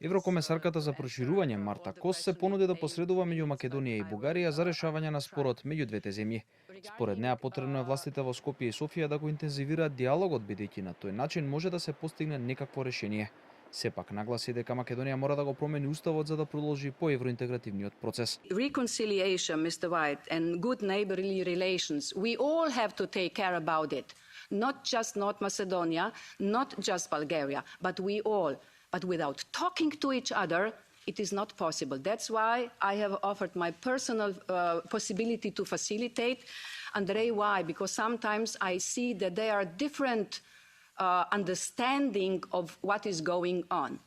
Еврокомесарката за проширување Марта Кос се понуди да посредува меѓу Македонија и Бугарија за решавање на спорот меѓу двете земји. Според неа потребно е властите во Скопје и Софија да го интензивираат диалогот, бидејќи на тој начин може да се постигне некакво решение. Сепак нагласи дека Македонија мора да го промени уставот за да продолжи по евроинтегративниот процес. Reconciliation, Mr. White, and good neighborly relations, we all have to take care about it. Not just North Macedonia, not just Bulgaria, but we all. But without talking to each other, it is not possible. That's why I have offered my personal possibility to facilitate. Andrei, why? Because sometimes I see that there are different understanding of what is going on.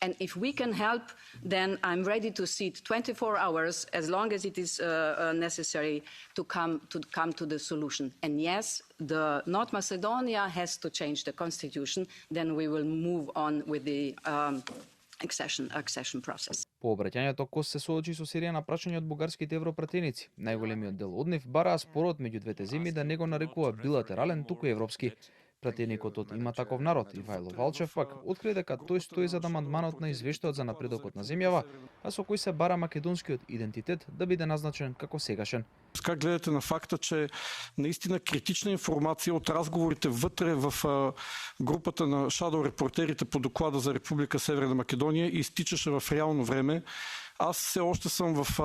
And if we can help, then I'm ready to sit 24 hours, as long as it is necessary, to come to the solution. And yes, the North Macedonia has to change the constitution. Then we will move on with the accession process. По обраќањето Кос се соочи со серија на прашања од бугарските европратеници. Најголемиот дел од нив бараа спорот меѓу двете земји да не го нарекува билатерален, туку европски. Пратеникот од Има таков народ, Ивајло Валчев, пак откри дека тој стои зад амандманот на извештајот за напредокот на земјава, а со кој се бара македонскиот идентитет да биде назначен како сегашен. Как гледате на факта, че наистина критична информација од разговорите вътре в групата на Shadow репортерите по доклада за Република Северна Македонија изтичаше в реално време. Аз се още съм в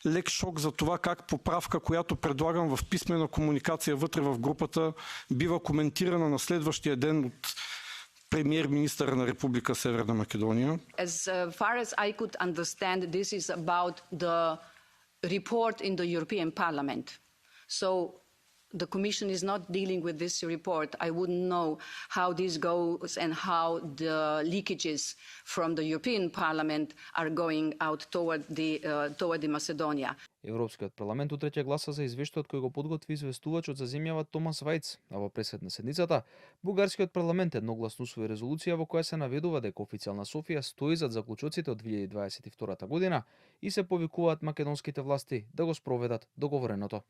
лек шок за това как поправка, която предлагам в писмена комуникация вътре в групата, бива коментирана на следващия ден от премиер-министъра на Република Северна Македония. As far as I could understand, this is about the report in the European Parliament. So the Commission is not dealing with this report. I wouldn't know how this goes and how the leakages from the European Parliament are going out toward the Macedonia. Европскиот парламент утре ќе гласа за извештајот кој го подготви известувачот за земјава Томас Вајц, а во пресед на седницата бугарскиот парламент едногласно усвои резолуција во која се наведува дека официјална Софија стои зад заклучоците од 2022 година и се повикуваат македонските власти да го спроведат договореното.